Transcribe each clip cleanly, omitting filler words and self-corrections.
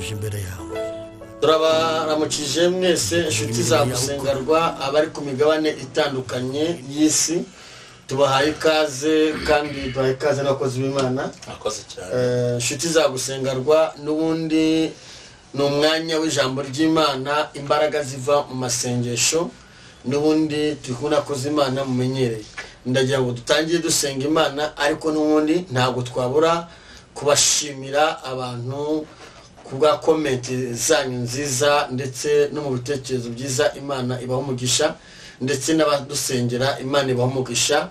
tuje imbere yawe. Turabaramukije mwese inshuti za gusengerwa abari ku migabane itandukanye y'isi, tubahaye ikaze kandi tubahaye ikaze n'abakozi b'Imana. Akoze cyane. Inshuti za gusengerwa n'ubundi ni umwanya w'ijambo ry'Imana, imbaraga ziva mu masengesho, n'ubundi tukuna koza Imana mumenyereye. Ndagira ngo dutangiye dusenga Imana, ariko n'ubundi ntabwo twabura kubashimira abantu kubwa comment zanyu nziza ndetse no mu bitekerezo byiza. Imana ibaho umugisha, ndetse n'abadusengera Imana ibaho umugisha,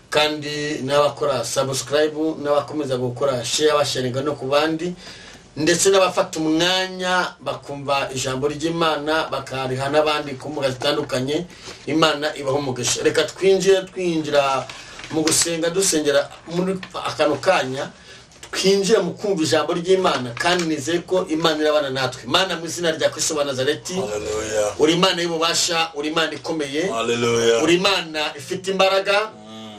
kandi n'abakora subscribe n'abakomeza gukora share basharinga no kubandi, ndetse n'abafata umwanya bakumva ijambo ry'Imana bakariha n'abandi ku mbuga zitandukanye. Imana ibaho umugisha. Reka twinjira mu gusenga dusengera muri akano kanya, twinjira mu kumva ijambo ry'Imana, kandi nizeye ko Imana irabana natwe. Imana mu izina rya Kristo wa Nazareti, Hallelujah. uri Imana y'ububasha, uri Imana ikomeye, Hallelujah. uri Imana ifite imbaraga,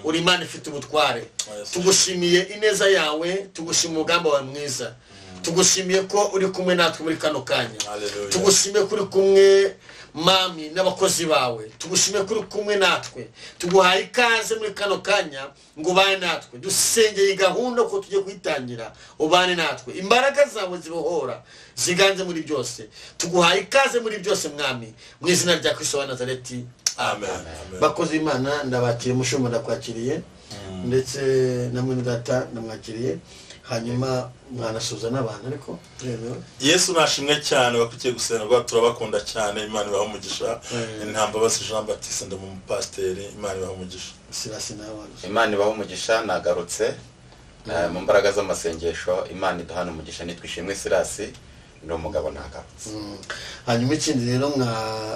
uri Imana ifite ubutware. Tugushimiye ineza yawe, tugushimiye umugambi wawe mwiza, tugushimiye ko uri kumwe natwe muri kano kanya, Hallelujah. tugushimiye ko uri kumwe mami n'abakozi bawe, tugushimiye ko uri kumwe natwe. Tuguhaye ikaze muri kano kanya ngo ubane natwe, dusengeye gahunda ko tujye kwitangira, ubane natwe, imbaraga zawe zibohora ziganze muri byose. Tuguhaye ikaze muri byose mwami, mu izina rya Kristo wa Nazareti, Amen. bakozi Imana ndabakiriye, mushumba ndakwakiriye, ndetse na mwene data ndamwakiriye, hanyuma mwanasuza n'abantu. Ariko Yesu nashimwe cyane, bakwiye gusengerwa, turabakunda cyane. Imana ibaho umugisha. Intambabazi Jean Baptiste ndumupasiteri. Imana ibaho umugisha. Sirasi n'abantu. Imana ibaho umugisha, nagarutse mu mbaraga z'amasengesho. Imana iduhana umugisha. Nitwishimwe Sirasi, ni umugabo nagarutse. Hanyuma ikindi rero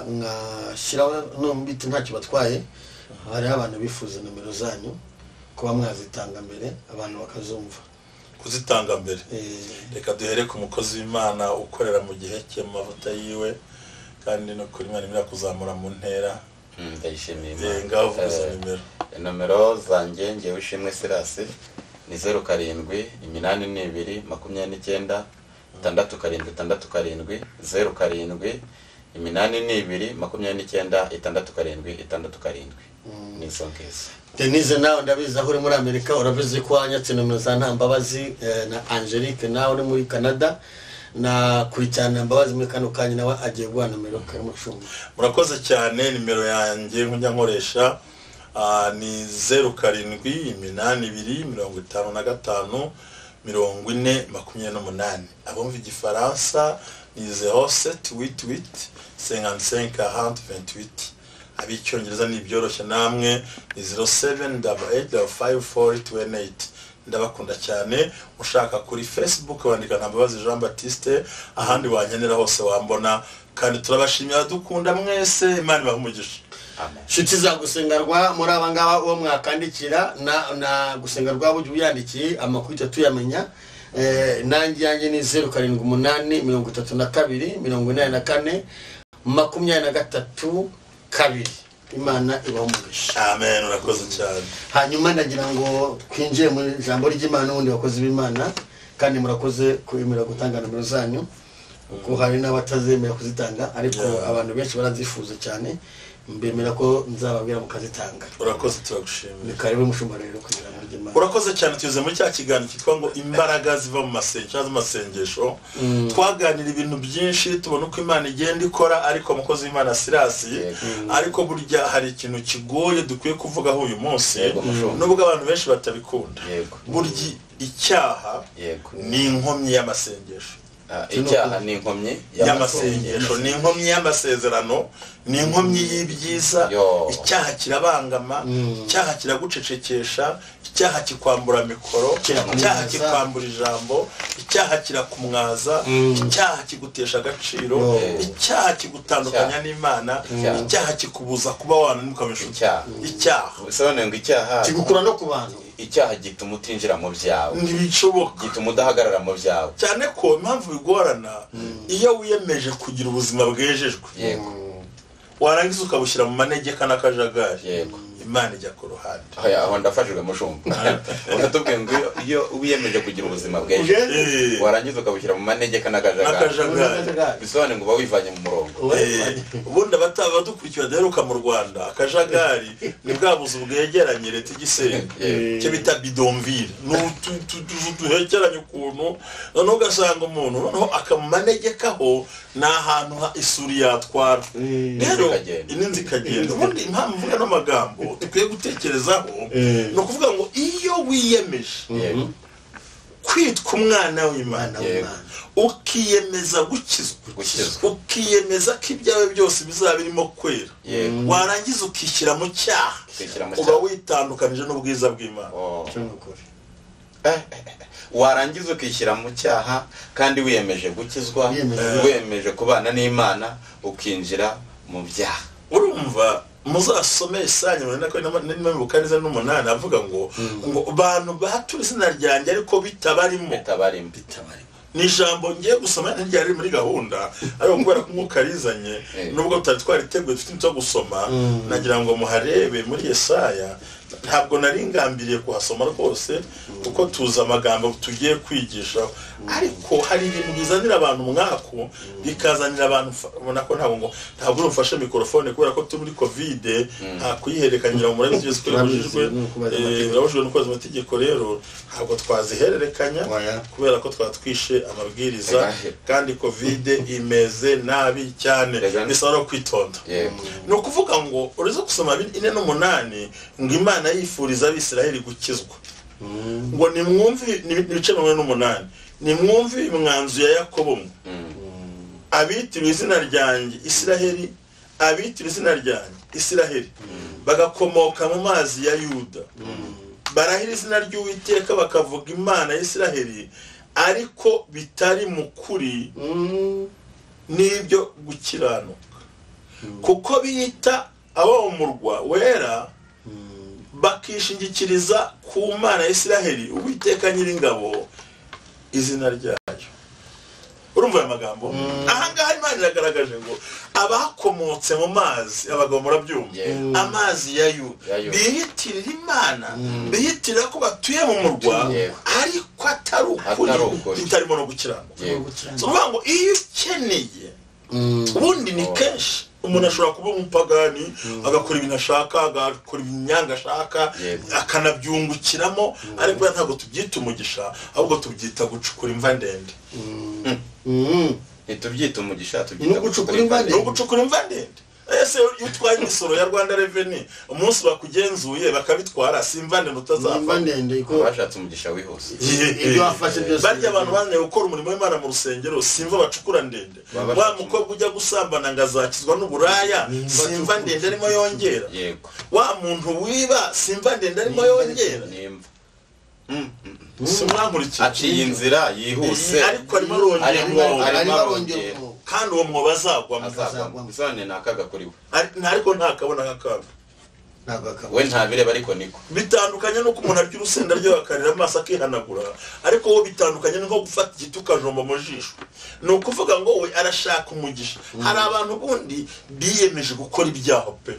mwashyiraho no mbite ntacyo batwaye, hari abantu bifuza nomero zanyu kuba mwazitanga mbere abantu bakazumva Kuzitanga mbere. Reka duhere ku mukozi w'Imana ukorera mu gihe cye mu mavuta yiwe, kandi no kuri Imana imira kuzamura mu ntera. Ndayishimiye Imana. Ngaho vuza nimero. Nomero zanjye ngewe Ishimwe Sirasi ni 07 82 29 67 67 07 82 29 67 ni Sonkezi. Denise nawe ndabizi aho uri muri Amerika, urabizi ko wanyatse nomero za Ntambabazi na Angelique nawe uri muri Canada, na kurikirana Mbabazi muri kano kanya nawe agiye guha nomero karimo shumba. Murakoze cyane. Nimero yanjye nkujya nkoresha ni 07 82 55 40 abumva igifaransa ni 0788 55 40 28. Abicyongereza ni byoroshye namwe ni 07885428. Ndabakunda cyane. Ushaka kuri Facebook wandika Ntambabazi Jean Baptiste, ahandi wanyenera hose wambona, kandi turabashimira dukunda mwese. Imana ibahe umugisha. Amen. Shuti za gusengerwa muri abangaba uwo mwakandikira na gusengerwa bujye uyandikiye amakuru tuyamenya. Nanjye yanjye ni 0788 32 84 23 kabiri. Imana ibaho umugisha. Amen. Urakoze cyane. Hanyuma ndagira ngo twinjiye mu ijambo ry'Imana n'ubundi bakozi b'Imana, kandi murakoze kwemera gutanga nomero zanyu, kuko hari n'abatazemera kuzitanga, ariko abantu benshi barazifuza cyane. Mbemera ko nzababwira mukazitanga. Urakoze, turagushimira. Ni karibu mushumba rero kugira ngo ry'Imana. Urakoze cyane. Tuze muri cya kiganiro cyitwa ngo imbaraga ziva mu masengesho. Twaganira ibintu byinshi, tubona uko Imana igenda ikora, ariko mukozi w'Imana Sirasi, ariko burya hari ikintu kigoye dukwiye kuvugaho uyu munsi, nubwo abantu benshi batabikunda. Burya icyaha ni inkomyi y'amasengesho. Icyaha ni inkomyi y'amasengesho, ni inkomyi y'amasezerano, ni inkomyi y'ibyiza. Icyaha kirabangama, icyaha kiragucecekesha, icyaha kikwambura mikoro, icyaha kikwambura ijambo, icyaha kirakumwaza, icyaha kigutesha agaciro, icyaha kigutandukanya n'Imana, icyaha kikubuza kuba wananuka inshuti. Icyaha bisobanuye ngo icyaha kigukura no ku bantu. Icyaha gituma utinjira mu byawe, ntibishoboka, gituma udahagarara mu byawe. Cyane ko impamvu bigorana iyo wiyemeje kugira ubuzima bwejejwe, warangiza ukabushyira mu manegeka n'akajagari. imana ijya ku ruhande. aho ndafashijwe mushumba. Uratubwiye ngo iyo ubiyemeje kugira ubuzima bw'ejo warangiza ukabushyira mu manegeka n'akajagari, bisobanuye ngo uba wivanye mu murongo. Ubundi abadukurikiye badaheruka mu Rwanda, akajagari ni bwa buzu bwegeranye leta igisenga cyo bita bidonville, n'utuzu duhekeranye ukuntu, noneho ugasanga umuntu noneho akamanegekaho ni ahantu isuri yatwara, rero ininzi ikagenda. Ubundi impamvu mvuga n'amagambo tukwiye gutekerezaho ni ukuvuga ngo iyo wiyemeje kwitwa umwana w'Imana, ukiyemeza gukizwa, ukiyemeza ko ibyawe byose bizaba birimo kwera, warangiza ukishyira mu cyaha, uba witandukanije n'ubwiza bw'Imana. Warangiza ukishyira mu cyaha kandi wiyemeje gukizwa, wiyemeje kubana n'Imana, ukinjira mu byaha. Urumva muzasome Isaya 48 avuga ngo abantu batura izina ryanjye ariko bitabarimo. Ni ijambo ngiye gusoma ntiryari muri gahunda, ariko kubera ko umwuka rizanye nubwo tutari twariteguye dufite icyo gusoma, nagira ngo muharebe muri Yesaya. Ntabwo nari ngambiriye kuhasoma rwose kuko tuza amagambo tugiye kwigisha, ariko hari ibintu bizanira abantu umwako, bikazanira abantu ubona ko ntabwo urumfashe mikrofone kubera ko turi muri covid, nta kuyihererekanya mu murabizi byose birabujijwe no kubaza amategeko. Rero ntabwo twazihererekanya kubera ko twatwishe amabwiriza, kandi covid imeze nabi cyane, bisaba no kwitonda. Ni ukuvuga ngo urizo gusoma 4:8 ngo Imana yifuriza Abisiraheli gukizwa, ngo nimwumve ibice 8, nimwumve imwanzu ya Yakobo, abitiriwe izina ryanjye Isiraheli, abitiriwe izina ryanjye Isiraheli bagakomoka mu mazi ya Yuda, barahira izina ry'Uwiteka bakavuga Imana ya Isiraheli, ariko bitari mu kuri n'ibyo gukiranuka, kuko biyita abo mu murwa wera bakishingikiriza ku Mana ya Isiraheli, Uwiteka Nyiringabo izina ryayo. Urumva aya magambo? Ahangaha Imana iragaragaje ngo abakomotse mu mazi, abagabo murabyumva, amazi ya Yuda bihitirira Imana, bihitirira ko batuye mu murwa, ariko atari ukuri, bitarimo no gukiranuka. Uvuga ngo iyo ukeneye, ubundi ni kenshi umuntu ashobora kuba umupagani agakora ibintu ashaka, agakora ibinyanga ashaka, akanabyungukiramo, ariko ntabwo tubyita umugisha, ahubwo tubyita gucukura imva ndende. Ntitubyita umugisha, tubyita gucukura imva ndende. Ese iyo utwaye imisoro ya Rwanda Revenue, umunsi bakugenzuye bakabitwara, simva ndende utazava, bashatse umugisha wihuse. Ibyo wafashe byose barya abantu bane gukora umurimo w'Imana mu rusengero, simva bacukura ndende. Wa mukobwa ujya gusambana ngazakizwa n'uburaya, simva ndende arimo yongera. Wa muntu wiba, simva ndende arimo yongera. Simwankurikira aciye inzira yihuse, ariko arimo arongera, kandi uwo mwobo azagwamo. Bizane nakaga kuri we, ariko ntakabona nk'akaga. We ntabireba, ariko niko bitandukanye nuko umuntu arya urusenda ryo akarira amaso akihanagura, ariko wo bitandukanye nko gufata igiti ukajomba mu jisho. Ni ukuvuga ngo we arashaka umugisha. Hari abantu bundi biyemeje gukora ibyaha pe,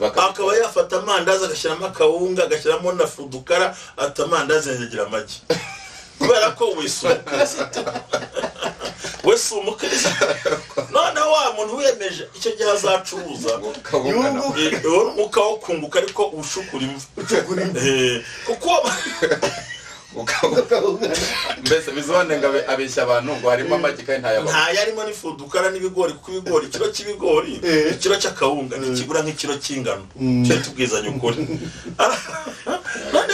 akaba yafata amandazi agashyiramo akawunga, agashyiramo na fudukara, atamandazi yagira amagi, kubera ko wese umukristo. None wa muntu wiyemeje icyo gihe azacuruza ukawokunguka, ariko ushukura imva, kuko mbese bizone ngo abeshya abantu ngo harimo amagi kandi ntayarimo n'ifudukara n'ibigori, kuko ibigori, ikiro cy'ibigori, ikiro cy'akawunga nikigura nk'ikiro cy'ingano. Cyo tubwizanye ukuri. None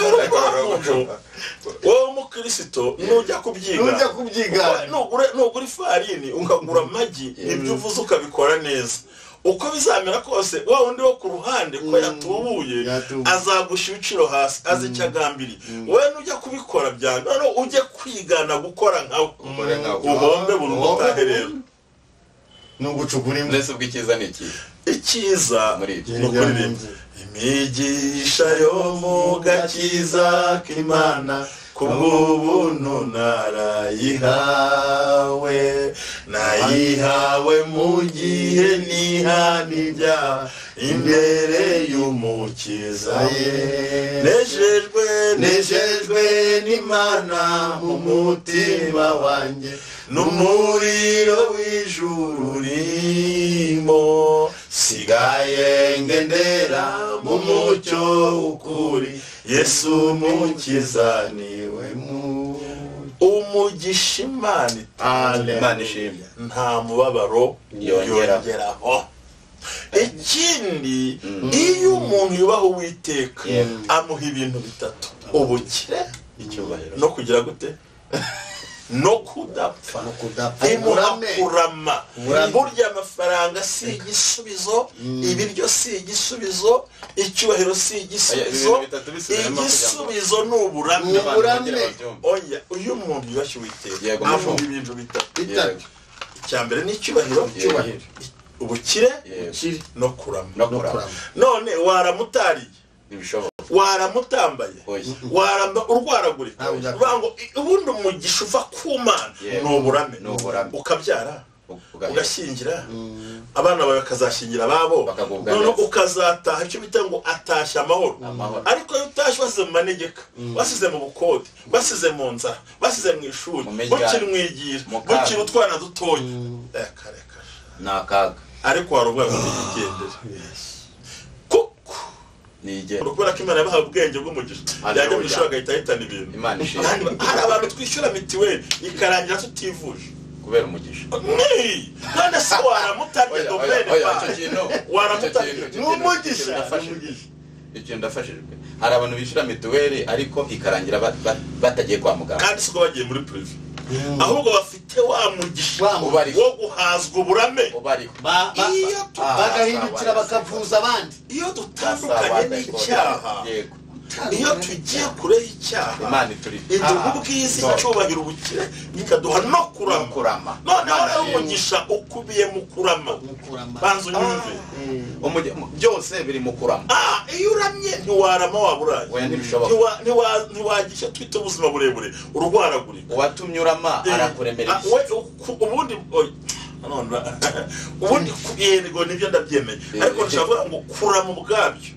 wowe umukristo nujya kubyiga, nugura ifarini ukagura amagi, ibyo uvuze ukabikora neza, uko bizamera kose, wa wundi wo ku ruhande ko yatubuye azagusha ibiciro hasi, azicyagambiri. Wowe nujya kubikora byange, none ujye kwigana gukora nkawe, uhombe burundu utaherera. Nugucukura imva. Mbese ubwikiza ni iki? Ikiza no kuririmba imigisha yo mu gakiza k'Imana, kubw'ubuntu narayihawe, nayihawe mu gihe nihanirya imbere y'umukiza ye. Nejejwe n'Imana mu mutima wanjye, n'umuriro w'ijuru urimo, sigaye ngendera mu mucyo w'ukuri, Yesu umukiza niwe umugisha. Imana ishimwe, nta mubabaro yongeraho. Ikindi, iyo umuntu yubaha Uwiteka amuha ibintu bitatu: ubukire, icyubahiro, no kugira gute, no kudapfa, kurama. Burya amafaranga si igisubizo, ibiryo si igisubizo, icyubahiro si igisubizo, igisubizo ni uburame. Oya, uyu muntu yubashye Uwiteka amuha ibintu bitatu. Icyambere ni icyubahiro, ubukire no kurama. None waramutariye, waramutambaye, urwaragurika, ubundi umugisha uva ku Mana ni uburame. Ukabyara, ugashyingira, abana bawe bakazashyingira ababo, none ukazataha icyo bita ngo atashye amahoro. Ariko iyo utashye wasize mu manegeka, wasize mu bukode, wasize mu nzara, wasize mu ishuri, bukiri mwigira, bukiri utwana dutoya, reka ni akaga. Ariko warubwaga n'igendera kuko kubera ko Imana yabaha ubwenge bw'umugisha, yajya mu ishuri agahita ahitana ibintu. Hari abantu twishyura mitiweli ikarangira tutivuje kubera umugisha. None se waramutabye domene, waramutabye n'umugisha. Icyo ndafashijwe, hari abantu bishyura mituweli ariko ikarangira batagiye kwa muganga, kandi siko bagiye muri prive, ahubwo bafite wa mugisha wo guhazwa uburame, bagahindukira bakavuza abandi. Iyo dutandukanye n'icyaha, iyo tugiye kure y'icyaha, Imana iduha ubwiza, icyubahiro, ubukire, ikaduha no kurama. Noneho rero umugisha ukubiye mu kurama. Banza unyumve, byose biri mu kurama. Iyo uramye ntiwarama, waburaye, ntiwagisha twite ubuzima burebure, urwaragurika. Uwatumye urama arakuremerera. Ubundi yego nibyo ndabyemeye, ariko nshaka ngo kurama ubwabyo,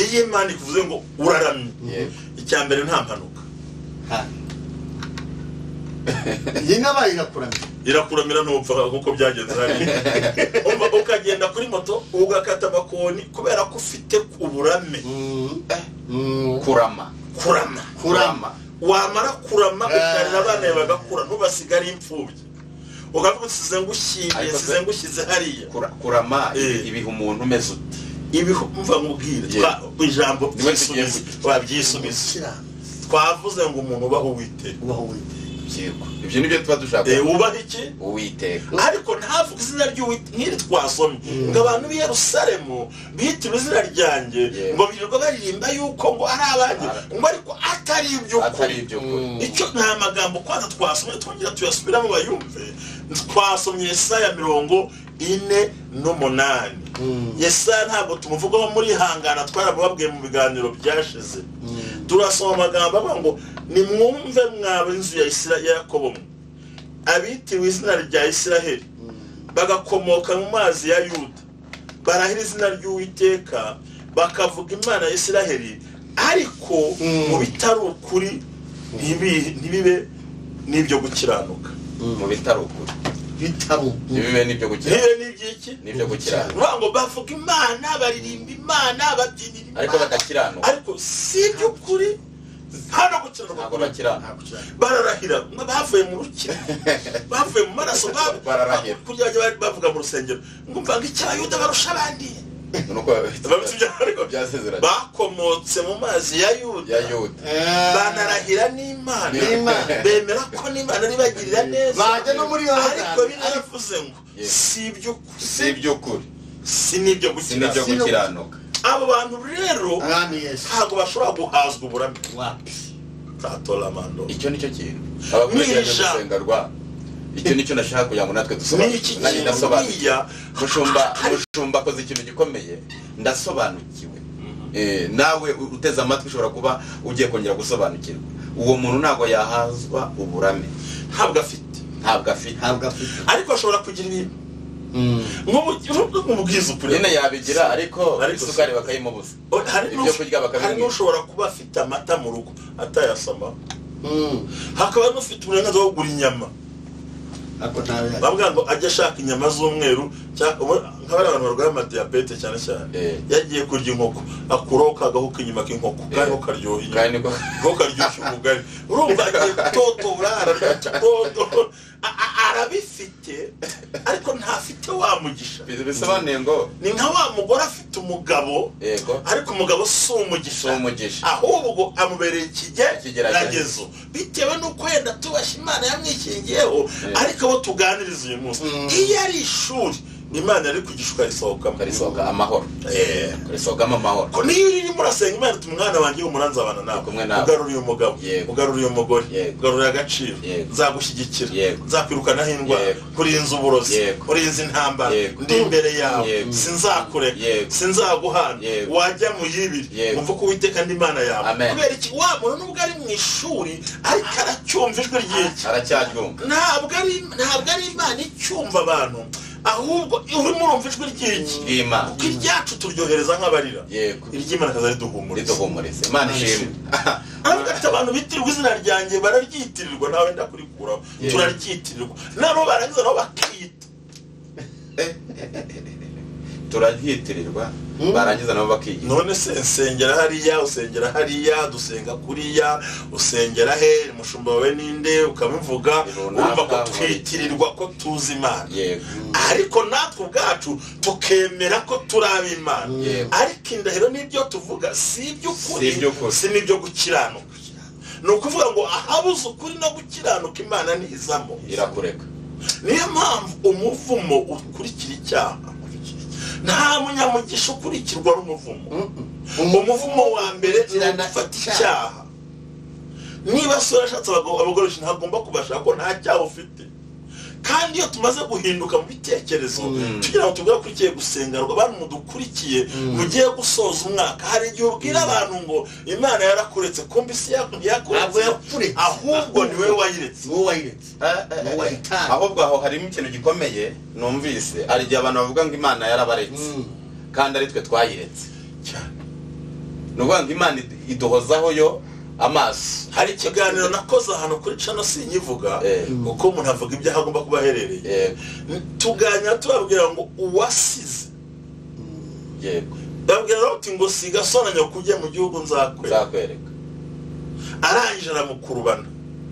iyo Imana ikuvuze ngo uraramye, icyambere nta mpanuka. Irakuramira ntupfa nkuko byagenze hariya. Ukagenda kuri moto ugakata amakoni kubera ko ufite uburame. Kurama. Wamara kurama ukarira abana bagakura, ntubasigare imfubyi. Ugavuga usize ngushyize hariya. Kurama ibiha umuntu umeze ute? Ibihu mva mubwire ijambo wabyisubiza. Twavuze ngo umuntu ubaho Uwiteka. Ibyo nibyo tuba dushaka. Ubaho iki? Uwiteka. Ariko ntavuga izina ry'Uwiteka nk'iri twasomye ngo abantu b'i Yerusalemu bitira izina ryanjye, ngo birirwa baririmba yuko ngo ari abanjye, ngo ariko atari iby'ukuri. Icyo nta magambo kwanza twasomye twongera tuyasubiramo bayumve. Twasomye Yesaya 48. Yesaya ntabwo tumuvugaho muri hangana, twarababwiye mu biganiro byashize. Turasoma amagambo avuga ngo nimwumve mwaba inzu ya Yakobo, abitiwe izina rya Isiraheli, bagakomoka mu mazi ya Yuda, barahira izina ry'Uwiteka, bakavuga Imana ya Isiraheli, ariko mu bitari ukuri ntibibe n'ibyo gukiranuka. Mu bitari ukuri ntibibe n'ibyo gukiranuka. Ngo bavuga Imana, baririmba Imana, babyinira ariko badakiranuka. Ariko si iby'ukuri, hano gukiranuka. Bararahira, bavuye mu rukira, bavuye mu maraso, bararahira kugira ngo bavuga mu rusengero ngo mvanga icya Yuda barusha abandi. Bakomotse mu mazi ya Yuda, banarahira n'Imana, bemera ko n'Imana ribagirira neza, bajya no muri ariko binavuze ngo si iby'ukuri, si n'ibyo gukiranuka. Abo bantu rero ntabwo bashobora guhazwa uburame. Icyo nicyo kintu abakurikiranye gusenga rwa. Icyo nicyo nashaka kugira ngo natwe dusobanukirwe. Nanjye ndasobanukiwe. Mushumba akoze ikintu gikomeye, ndasobanukiwe. Nawe uteze amatwi ushobora kuba ugiye kongera gusobanukirwa. uwo muntu ntabwo yahazwa uburame, ntabwo afite ariko ashobora kugira ibintu nk'umubwiza ukuri nyine yabigira ariko isukari bakayimubuza, ibyo kurya bakabimwiba. Hari n'ushobora kuba afite amata mu rugo atayasama, hakaba n'ufite uburenganzira bwo kugura inyama, bavuga ngo ajya ashaka inyama z'umweru, nk'abari abantu barwaye amadiyabete cyane cyane, yagiye kurya inkoko akuraho kagahuka inyuma k'inkoko kariho karyoha inyuma ko karyoshya umugari, urumva agiye gutotobura ararya toto arabifite ariko ntafite wamugisha. Bisobanuye ngo ni nka wa mugore afite umugabo ariko umugabo si umugisha, ahubwo amubereye ikigeragezo bitewe n'uko yenda tubasha Imana yamwishingiyeho. Ariko abo tuganiriza uyu munsi, iyo ari ishuri Imana yari kugishuka risohoka amahoro, risohokamo amahoro. Ko niyo urimo urasenga Imana ati umwana wanjye w'umuranzi abana nawe, ugaruriye umugabo, ugaruriye umugore, ugaruriye agaciro, nzagushyigikira, nzakwirukanaho indwara, kurinza uburozi, kurinza intambara, ndi imbere yawe, sinzakureka, sinzaguhana, wajya mu yibiri, umva ko Uwiteka ndi Imana yawe. Kubera iki? Wa muntu nubwo ari mu ishuri ariko aracyumva ijwi ry'iki, aracyaryumva. Ntabwo ari Imana icyumva abantu, ahubwo urimo urumva ijwi ry'iki, kuko iryacu turyohereza nk'abarira, iry'Imana akaza riduhumuriza. Imana ishimwe. Ati abantu bitirirwa izina ryanjye bararyitirirwa, nawe ndakurikuraho, turaryitirirwa, nabo barangiza nabo bakiyita, turaryitirirwa barangiza nabo bakiyita. None se nsengera hariya, usengera hariya, dusenga kuriya, usengera he, umushumba wawe ninde, ukabivuga, urumva ko twitirirwa ko tuzi Imana. Ariko natwe ubwacu tukemera ko turi ab'Imana, ariko indahiro n'ibyo tuvuga si iby'ukuri, si n'ibyo gukiranuka. Ni ukuvuga ngo ahabuze ukuri no gukiranuka Imana ntizamo, irakureka. Niyo mpamvu umuvumo ukurikira icyaha, nta munyamugisha ukurikirwa n'umuvumo. Umuvumo wa mbere ni ugufata icyaha. Niba se urashatse abagore ntagomba kubashaka ko nta cyaha ufite, kandi iyo tumaze guhinduka mu bitekerezo tugira ngo tugere kuri kiye gusenga, abantu mudukurikiye mugiye gusoza umwaka, hari igihe ubwira abantu ngo Imana yarakuretse, kumbi si yakuretse, ahubwo ni wowe wayiretse. Ahubwo aho harimo ikintu gikomeye numvise, ari igihe abantu bavuga ngo Imana yarabaretse kandi ari twe twayiretse. Nuvuga ngo Imana iduhozaho yo amaso. Hari ikiganiro nakoze ahantu kuri channel sinyivuga, kuko umuntu avuga ibyo agomba kuba aherereye, tuganira tubabwira ngo uwasize, babwira uti ngo siga sonanya kujya mu gihugu nzakwereka, arangije aramukurubana,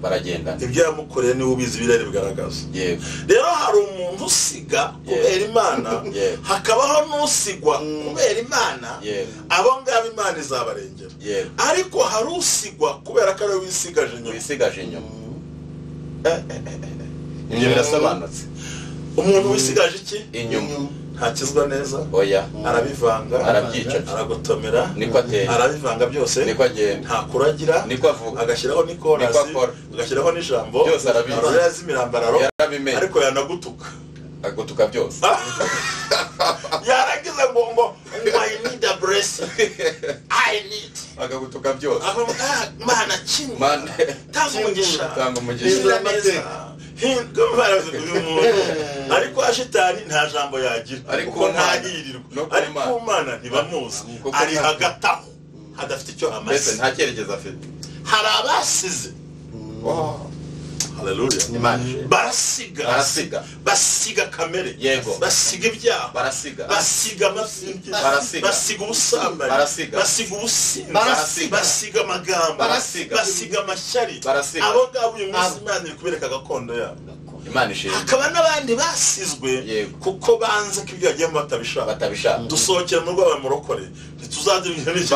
baragenda, ibyo yamukoreye niwe ubizi, birari bigaragaza. Rero hari umuntu usiga kubera Imana, hakabaho n'usigwa kubera Imana, abo ngabo Imana izabarengera. Ariko hari usigwa kubera ko ari wisigaje inyuma. Ibyo birasobanutse. Umuntu wisigaje iki? Inyuma. Ntakizwa neza, oya, arabivanga, arabyica, aragotomera, niko ateye, arabivanga byose, niko agenda, ntakuragira, niko avuga, agashyiraho nikorasi, agashyiraho n'ijambo, byose arabizi, arazimirambararo, ariko yanagutuka, agutuka byose. Yaragize ngo I need a blessing, I need, agagutuka byose. Mana kinyi, tanga umugisha, ariko ashitani nta jambo yagira, ariko ntahirirwa, ariko Imana ntibamuzi, ari hagati aho hadafite icyo amaze, nta cyerekezo afite. Hari abasize, haleluya, basiga kamere, basiga ibyaha, basiga amasinzi, basiga ubusambanyi, basiga ubusinzi, basiga amagambo, basiga amashyari. Abo ngabo uyu munsi Imana iri kubereka gakondo yabo. Hakaba n'abandi basizwe kuko banze ko ibyo bagiyemo batabishaka. Dusohokera mu rwabo murokore, ntituzadirira n'iki.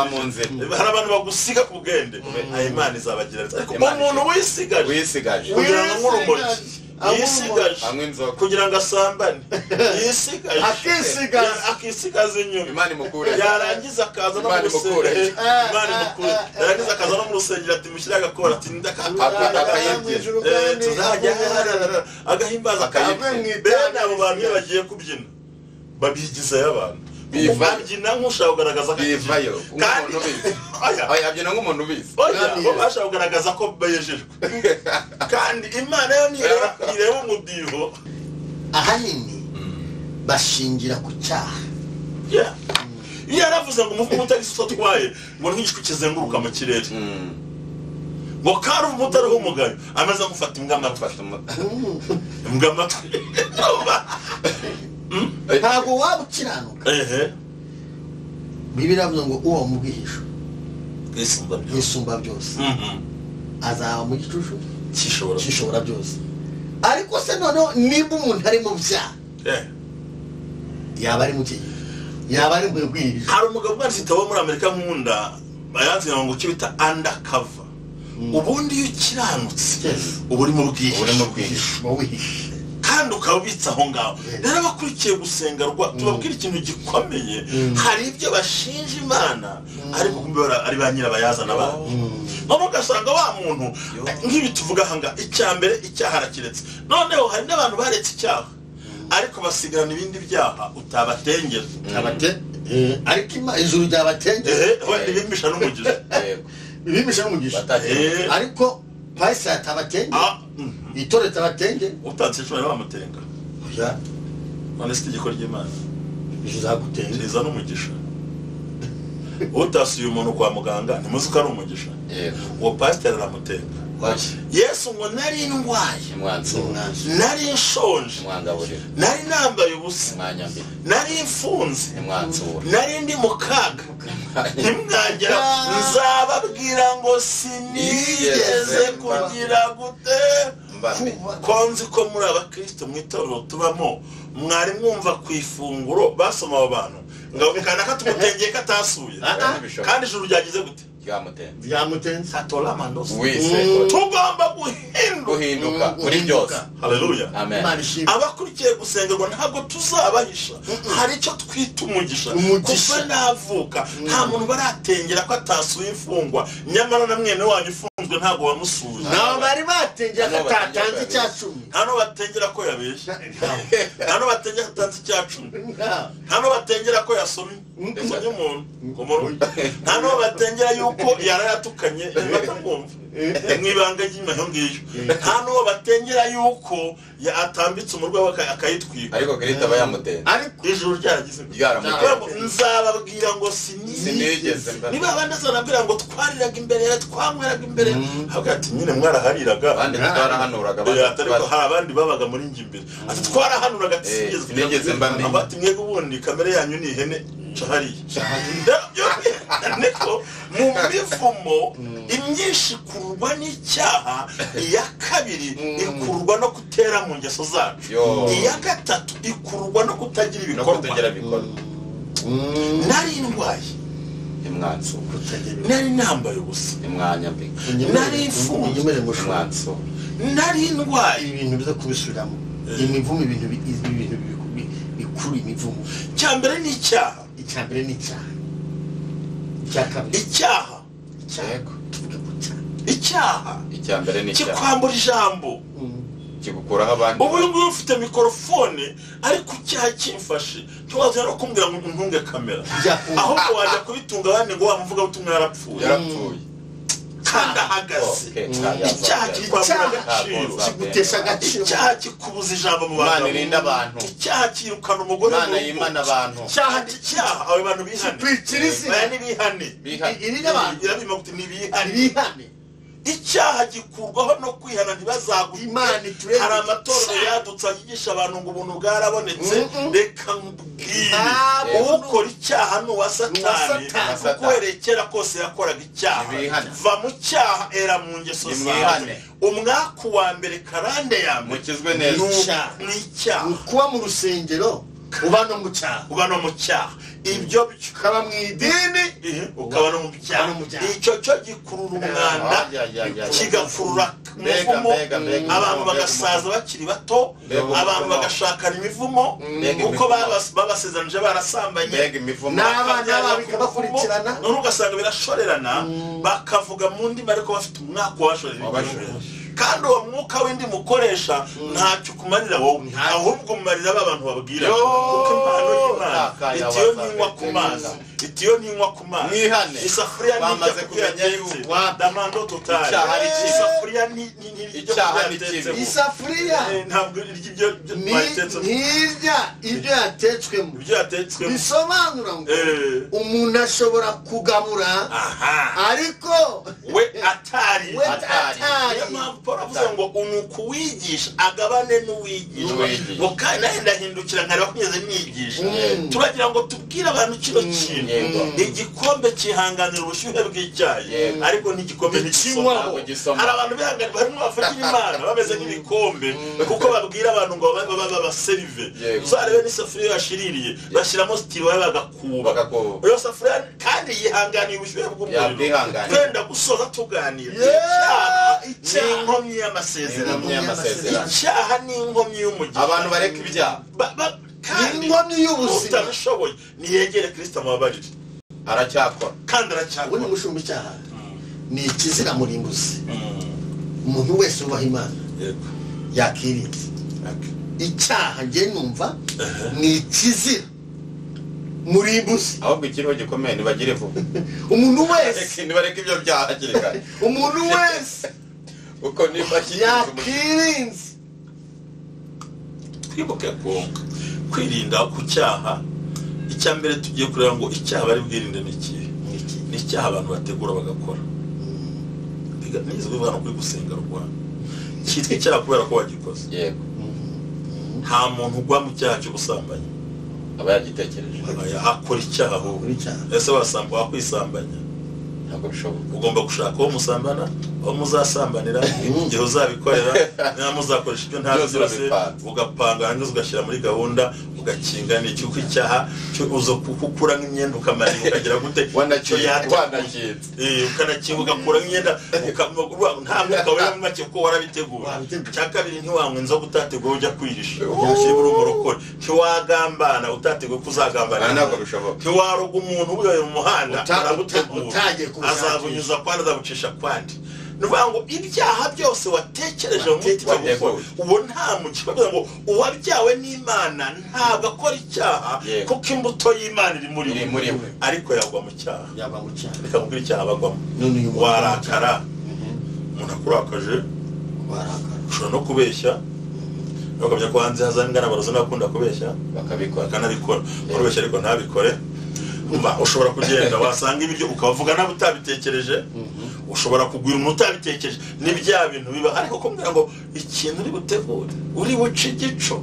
Hari abantu bagusiga ku bwende, Imana izabagira. Ariko umuntu wisigaje kugira ngo nk'urumogi, yisigaje kugira ngo asambane, yisigaje akisigaza inyuma, Imana imukure, yarangiza akaza no mu rusengero, Imana imukure, yarangiza akaza no mu rusengero ati mushyire agakora, ati tuzajya agahimbaza akayibwe. Bene abo bantu iyo bagiye kubyina babigizayo abantu, abyina nk'ushaka kugaragaza ko bivayo kandi oya abyina nk'umuntu ubizi bashaka kugaragaza ko bayejejwe kandi imana yo nireba umudiho ahanini bashingira ku cyaha. iyo yaravuze ngo umuvumo utagisa utwaye ngo nk'igishwi kizenguruka mu kirere ngo kari umutariho umugayo amaze gufata imbwa amatwi ntabwo waba ukiranuka. Bibiliya iravuga ngo uwo mu bwihisho yisumba byose azaba mu gicucu cyishobora byose. Ariko se noneho niba umuntu ari mu byaha yaba ari mu kiyi, yaba ari mu bwihisho. hari umugabo wanditse wo muri Amerika nkunda bayanzira ngo kibita undercover. Ubundi iyo ukiranutse uba uri mu bwihisho kandi ukabitsa aho ngaho. Rero abakurikiye gusenga tubabwira ikintu gikomeye, hari ibyo bashinja Imana ariko kumbera ari ba nyirabayazana babo. Bamwe ugasanga wa muntu nk'ibi tuvuga hanga icyambere icyaha arakiretse, noneho hari n'abantu baretse icyaha ariko basigarana ibindi byaha utabatengera ariko ijuru ryabatengera bimisha n'umugisha ariko pasi atabatengera itoreta batenge utanze cyo bamutenga none se itegeko ry'Imana riza n'umugisha. Utasuye umuntu kwa muganga ntimuzi ko ari umugisha, uwo pasiteri aramutenga. Yesu ngo nari ndwaye, nari nshonje, nari nambaye ubusa, nari mfunze, nari ndi mu kaga, ntimwagera nzababwira ngo sinigeze kugira gute. Konzi ko muri abakristo mwitorero tubamo mwari mwumva ku ifunguro basoma abo bantu ngo bikana ko tumutegeye katasuye kandi ijuru ryagize gute byamutenze tugomba guhinduka kuri byose. haleluya amen. abakurikiye gusengerwa ntabwo tuzabahisha, hari icyo twita umugisha. kuva navuka nta muntu baratengera ko atasuye imfungwa, nyamara na mwene wanyu ufunzwe ntabwo wamusuye. nabo bari batengera ko atatanze icyacumi, hano batengera ko yabeshye, hano batengera atanze icyacumi, hano batengera ko yasomye umuntu, hano batengera yuko yarayatukanye batamwumva mwibanga ry'imana ngiyo, hano batengera yuko atambitse umurwayi akayitwika ariko Kristo bayamutenze ariko ijuru ryaragize nzababwira ngo sinigeze. niba abandi azanabwira ngo twariraga imbere twanyweraga imbere hagati nyine mwarahariraga abandi twarahanuraga ariko hari abandi babaga muri njye imbere ati twarahanuraga sinigeze mbamenya abati mwego ubundi kamere yanyu ni ihene niko mu mivumo imyinshi ikurwa n'icyaha, iya kabiri ikurwa no kutera mu ngeso zacu, iya gatatu ikurwa no kutagira ibikorwa. nari ndwaye nari nambaye ubusa, nari mfunze, nari ndwaye. ibintu biza kubisubiramo imivumo, ibintu bikuru imivumo. Cyambere ni icyaha, icyambere ni icyaha, icyakabiri icyaha, icyambere ni icyaha kikwambura ijambo, kigukuraho abandi. ubu ngubu ufite mikrofone ariko icyaha kimfashe ntiwazira no kumbwira ngo ntunge kamera, ahubwo wajya kubitunga abandi ngo wamuvuga utumwe yarapfuye kandi ahagaze. icyaha kikwambura agaciro, kigutesha agaciro, icyaha kikubuza ijambo mu bantu, irinda abantu, icyaha kirukana umugore mu Imana abantu, icyaha abo bantu bihane, irinda abantu irabima kuti nibihane. icyaha gikurwaho no kwihana ntibazagumane. hari amatorero yadutse ayigisha abantu ngo ubuntu bwarabonetse. reka nkubwire, ukora icyaha ni uwa Satani, kuko uherekera kose yakoraga icyaha. va mu cyaha, era mu ngeso zawe. umwaka wa mbere karande ya mbere mukizwe neza ni icyaha. kuba mu rusengero uba no mu cyaha, ibyo ukaba mu idini ukaba no mu byaha. icyo cyo gikurura umwanda, kigakurura umuvumo, abantu bagasaza bakiri bato, abantu bagashakana imivumo kuko babasezeranyije barasambanye, n'abana bikabakurikirana, none ugasanga birashorerana, bakavuga mu ndimi ariko bafite umwaka washorera. kandi uwo mwuka w'indi mukoresha ntacyo ukumarira wowe ahubwo umarira abantu babwira kuko impano y'Imana itiyo ntinywa ku mazi mwihane isafuriya bamaze kumenya yuko damando totale isafuriya icyaha ni kibi isafuriya ntabwo iryo ntirya ibyo yatetswemo bisobanura ngo umuntu ashobora kugabura ariko we atari niyo mpamvu Paul avuze ngo unuku wigisha agabane n'uwigishwa kandi nawe ndahindukira nkareba kunyeze niyigisha turagira ngo tubwire abantu kino kintu igikombe kihanganira ubushyuhe bw'icyayi ariko n'igikombe ntikinywa hari abantu bihanganira barimo bafatira Imana bameze nk'ibikombe kuko babwira abantu ngo babaserive uzarebe n'isafuriya yashiririye bashyiramo sitiro bagakuba iyo safuriya kandi yihanganiye ubushyuhe bw'umuriro twenda gusoza tuganira icyaha n'inkomyi y'amasezerano icyaha n'inkomyi y'umugisha abantu bareka ibyaha kandi inkomyi y'ubuzima utabishoboye niyegere Kristo amubabarire aracyakora kandi aracyakora ubundi gushumba icyaha ni ikizira murimbuzi umuntu wese ubaha Imana yakirinze icyaha njye numva ni ikizira murimbuzi ahubwo ikiriho gikomeye ntibagire vuba umuntu wese ntibareke ibyo byaha hakiri kare umuntu wese uko niba yakirinze twibuke kwirinda ku cyaha icya mbere tugiye kureba ngo icyaha bari bwirinde ni icyaha abantu bategura bagakora nizwe bana kuri gusenga Rwanda cyitwa icyaha kubera ko wagikoze yego nta muntu ugwa mu cyaha cyo gusambanya aba yagitekereje akora icyaha ahubwo ese wasamba wakwisambanya ntabwo bishoboka ugomba gushaka uwo musambana aho muzasambanira igihe uzabikorera niba muzakoresha ibyo ntabwo byose ugapanga hanyuma ugashyira muri gahunda ugakinga ni cyuko icyaha cyo uzo kukura nk'imyenda ukamarira ukagira gute cyo ukanakinga ugakura nk'imyenda nta mwuka wera make ko warabitegura cya kabiri ntiwanywa inzoga utateguye ujya kwirisha uri umurokore ntiwagambana utateguye ko uzagambana ntabwo bishoboka ntiwaroga umuntu ubuyoye mu muhanda aragutegura azabunyuza kwandi azabucisha kwandi nuvuga ngo ibyaha byose watekereje mu mutima wawe uwo nta mugisha bavuga ngo uwabyawe n'Imana ntabwo akora icyaha kuko imbuto y'Imana iri muri we ariko yagwa mu cyaha reka mubwire icyaha bagwamo warakara umuntu akurakaje ushobora no kubeshya bakabya ko hanze hazangana baroza n'abakunda kubeshya bakanabikora urubeshya ariko ntabikore ushobora kugenda wasanga ibiryo ukavuga nawe utabitekereje ushobora kugwira umuntu utabitekereje ni bya bintu biba ariko kumbwira ngo ikintu uri butegure uri buce igico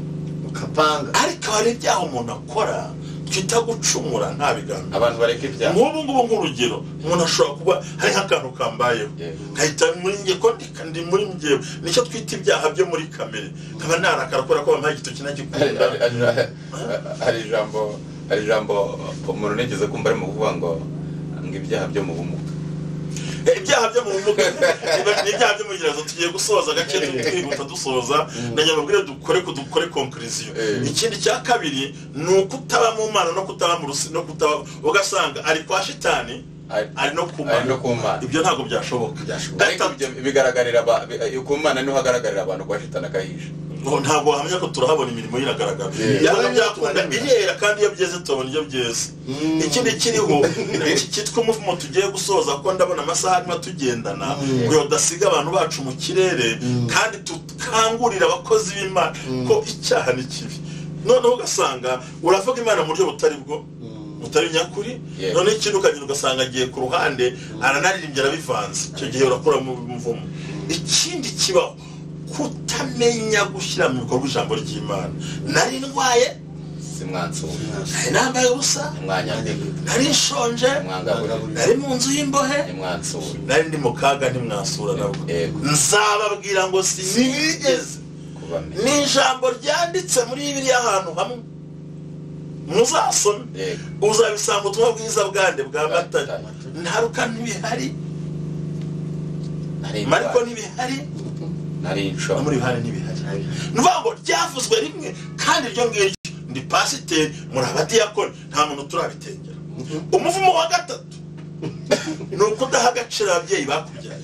ukapanga ariko hari ibyaha umuntu akora twita gucumura nta biganza abantu bareka ibyaha nk'ubu ngubu nk'urugero umuntu ashobora kuba hari nk'akantu kambayeho nkahita muri njye ko ndi muri njyewe nicyo twita ibyaha byo muri kamere nkaba narakara kubera ko bampaye igitoki nagikunda hari ijambo umuntu nigeze kumva arimo kuvuga ngo ibyaha byo mu bumuga ibyaha byo mu bumuga n'ibyaha byo mu girazo tugiye gusoza gake twihuta dusoza ndagira mabwire dukore conclusion ikindi cya kabiri ni ukutaba mu Mana no kutaba mu rusi no kutaba ugasanga ari kwa shitani ari no kumana ibyo ntabwo byashoboka bigaragarira ku Mana niho hagaragarira abantu kwa shitani akahisha ntabwo hamenya ko turahabona imirimo y'iragaragara yaba byakunda birera kandi iyo byeze tubona iyo byeze ikindi kiriho cyitwa umuvumo tugiye gusoza ko ndabona amasaha arimo tugendana ngo udasiga abantu bacu mu kirere kandi tukangurira abakozi b'Imana ko icyaha ni kibi noneho ugasanga uravuga Imana mu buryo butari nyakuri noneho ikintu ukagenda ugasanga agiye ku ruhande aranaririmbye arabivanze icyo gihe urakura mu muvumo ikindi kibaho kutamenya gushyira mu bikorwa ijambo ry'Imana nari ndwaye simwansura nambaye ubusa nari nshonje nari mu nzu y'imbohe nari ndi mu kaga ntimwasura nabwo nzababwira ngo sinigeze ni ijambo ryanditse muri Bibiliya ahantu hamwe muzasome uzabisanga ubutumwa bwiza bwande bwa Matayo ntaruka ntibihari Mariko ntibihari muri Yohana ntibihari nuvuga ngo ryavuzwe rimwe kandi iryo ngiryo ndi pasiteri muri abadiyakoni nta muntu turabitengera umuvumo wa gatatu ni ukudaha agaciro ababyeyi bakubyaye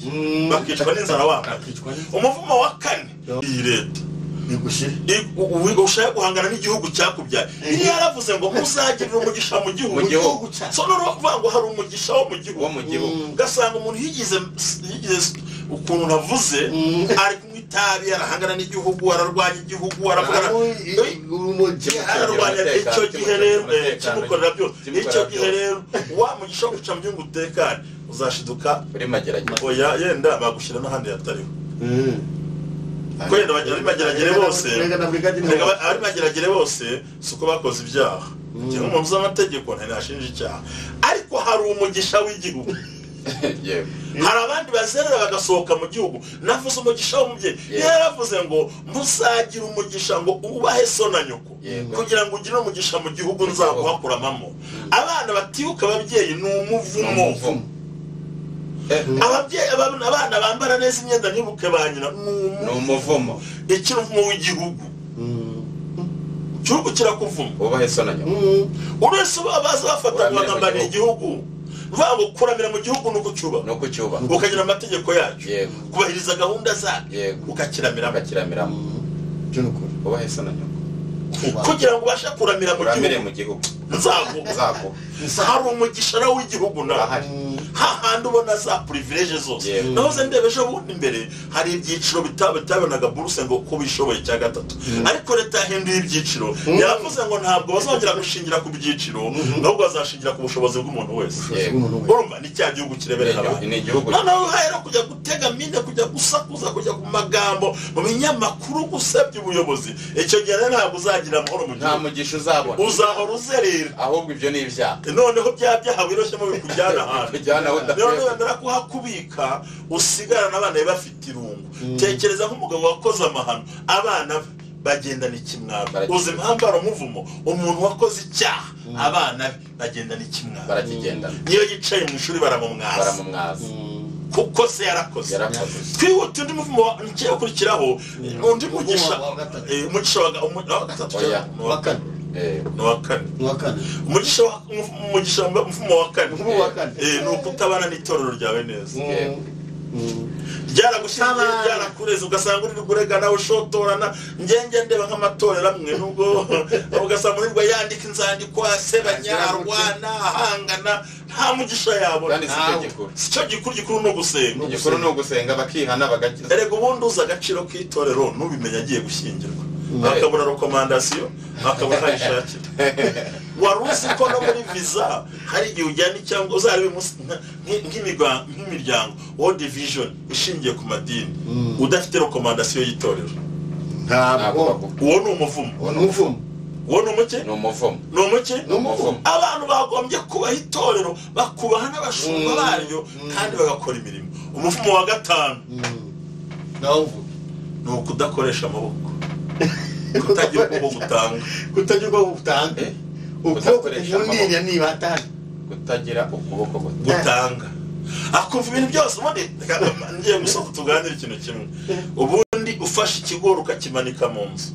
bakicwa n'inzara wambaye. Umuvumo wa kane iyi leta ushaka guhangana n'igihugu cyakubyaye. Iri yaravuze ngo muzagirira umugisha mu gihugu. So n'uruvuga ngo hari umugisha wo mu gihugu. Gasanga umuntu yigize ukuntu navuze ari kunywa itabi arahangana n'igihugu ararwanya igihugu aravugana ararwanya. Icyo gihe rero kimukorera byose. Icyo gihe rero wa mugisha wo guca mu gihugu utekanye uzashiduka uri mageragere. Oya yenda bagushyira n'ahandi hatariho. Kwenda bageragere bose ari mageragere bose suko bakoze ibyaha. Cyangwa umuntu z'amategeko ntashinja icyaha, ariko hari umugisha w'igihugu. Hari abandi bazerera bagasohoka mu gihugu. Navuze umugisha w'umubyeyi. Yaravuze ngo muzagira umugisha ngo ubahe so na nyoko kugira ngo ugire umugisha mu gihugu nzaguhakuramamo. Abana batibuka ababyeyi ni umuvumo. Ababyeyi abana bambara neza imyenda ntibuke ba nyina ni umuvumo. Ikiri umuvumo w'igihugu. Igihugu kirakuvuma ubahe so na nyoko. Uretse baza bafata bagambana igihugu ngo kuramira mu gihugu no kucyuba ukagira amategeko yacu kubahiriza gahunda zabyo ukakiramira ubahe so na nyoko kugira ngo ubashe kuramira mu gihugu. Nzago hari umugisha w'igihugu nawe hahandi ubona za privilege zose. Nahoze ndebeje bundi imbere hari ibyiciro bitabonaga buruse ngo ko bishoboye cya gatatu, ariko leta yahinduye ibyiciro. Yavuze ngo ntabwo bazongera gushingira ku byiciro ahubwo bazashingira ku bushobozi bw'umuntu wese. Urumva ni cya gihugu kireberera abantu. Noneho hahera kujya gutega mine kujya gusakuza kujya ku magambo mu binyamakuru gusebya ubuyobozi. Icyo gihe ntabwo uzagira amahoro mu gihugu. Nta mugisha uzabona. Uzahora uzerera. Ahubwo ibyo ni ibyaha. Noneho byaha wiroshyemo bikujyana hantu. Noneho wemera kuhakubika usigarana abana bafite irungu. Tekereza nk'umugabo wakoze amahano abana bagendana ikimwaro. Uzi impamvu ari umuvumo. Umuntu wakoze icyaha abana bagendana ikimwaro. Barakigendana. Niyo yicaye mu ishuri baramumwaza. Kuko se yarakoze. Twihuta undi muvumo ngiye ukurikiraho undi mugisha wa kane. Umugisha mfumo wa kane ni ukutabana n'itorero ryawe neza. Ryaragushingiye ryarakureze ugasanga uri gurega nawe ushotorana ngenge ndeba nk'amatorero amwe nubwo ugasanga nibwo yandika inzandiko asebanya arwana ahangana nta mugisha yabo. Sicyo gikuru no gusenga. Igikuru no gusenga bakihana bagakiza. Erega ubundi uza agaciro k'itorero n'ubimenya agiye gushyingirwa akabura rekomandasiyo akabura hayishakira. Wari uzi ko no muri visa hari igihe ujyana cyangwa uzarebe nk'imiryango World Division ishingiye ku madini udafite rekomandasiyo y'itorero. Ntabwo uwo ni umuvumo. Uwo ni umuke? Ni umuvumo. Ni umuke? Abantu bagombye kubaha itorero bakubaha n'abashumba baryo kandi bagakora imirimo. Umuvumo wa gatanu ni ukudakoresha amaboko. Kutagira ukuboko gutanga. Ukuboko kumundiriya niba atari kutagira ukuboko gutanga. Akumva ibintu byose ubundi ngiye gusoza tuganira ikintu kimwe. Ubundi ufashe ikigori ukakimanika mu nzu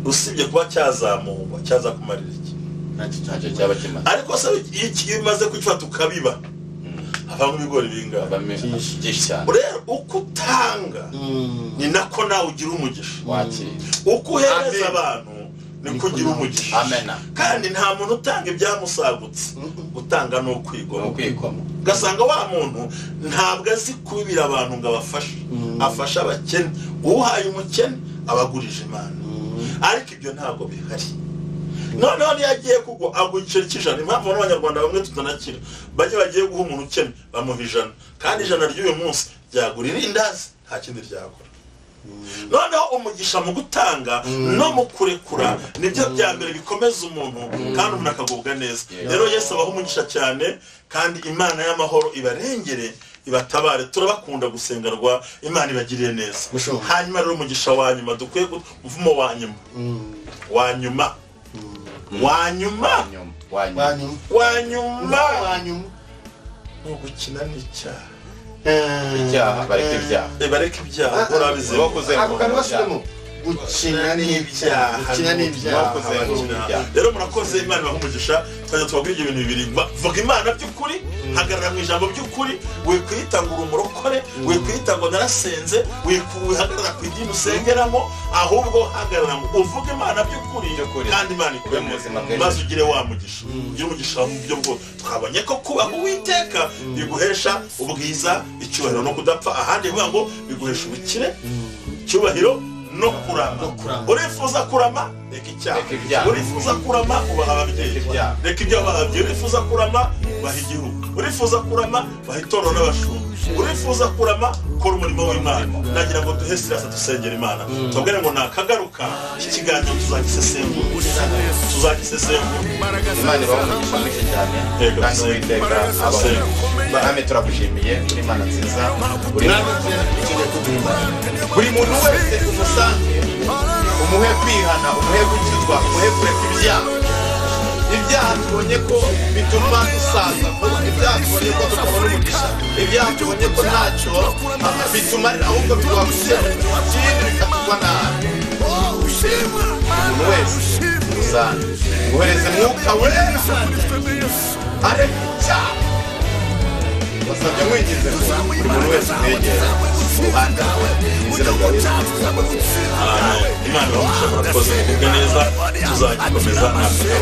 usibye kuba cyazamurwa cyazakumarira iki? Ntacyo cyaba kimaze. Ariko se iyo umaze kugifata ukabiba havamo ibigori bingana byinshi cyane. Rero uko utanga ni nako nawe ugira umugisha. Uko uhereza abantu niko ugira umugisha. Kandi nta muntu utanga ibyamusagutse. Utanga no kwigoma. Gasanga wa muntu ntabwo azi kubibira abantu ngo abafashe. Afasha abakene. Uhaye umukene abagurije Imana. Ariko ibyo ntabwo bihari. Noneho yagiye kugwa agwicira cy'ijana. Impamvu n'abanyarwanda bamwe tutanakira bagiye guha umuntu ukene bamuha ijana, kandi ijana ry'uyu munsi ryagurira indazi nta kindi ryakora. Noneho umugisha mu gutanga no mu kurekura nibyo bya mbere bikomeza umuntu kandi umuntu akagubwa neza. Rero Yesu abaho umugisha cyane kandi Imana y'amahoro ibarengere ibatabare. Turabakunda gusengerwa Imana ibagiriye neza. Hanyuma rero umugisha wa nyuma dukwiye umuvumo wa nyuma no gukina n'icyaha. Icyaha bareka ibyaha. Urabize ako kantu bashyiramo gukina n'ibyaha rero murakoze Imana ibahe umugisha twajya tubabwira ibyo bintu bibiri vuga Imana by'ukuri hagarara mu ijambo by'ukuri we kwita ngo uri umurokore we kwita ngo narasenze we hagarara ku idini usengeramo ahubwo hagarara ngo uvuge Imana by'ukuri kandi Imana ikwemeze maze ugire wa mugisha ugire umugisha mu byo bwo twabonye ko kubaho Uwiteka biguhesha ubwiza icyubahiro no kudapfa ahandi bivuga ngo biguhesha ubukire icyubahiro no kurama urifuza kurama reka icyaha urifuza kurama ubaha ababyeyi reka ibyo bababyeyi urifuza kurama baha igihugu urifuza kurama baha itorero n'abashumba urifuza kurama kora umurimo w'Imana nagira ngo duhe sirasa dusengera Imana tubwire ngo nakagaruka iki kiganiro tuzagisesengura Imana ibamugisha mwinshi cyane kandi Uwiteka abaho turagushimiye uri Imana nziza buri muntu wese umusange umuhe kwihana umuhe gukizwa umuhe kureka ibyaha tubonye ko bituma dusaza ibyaha tubonye ko tutabona umugisha ibyaha tubonye ko ntacyo bituma ahubwo biduha gushyira ikindi bikatugwa nabi umuntu wese umusange uhereze mwuka wera areka icyaha basabye mwinjize buri muntu wese umwegera uruhande izina ryawe Imana ibahe murakoze mugubwe neza tuzagikomeza natwe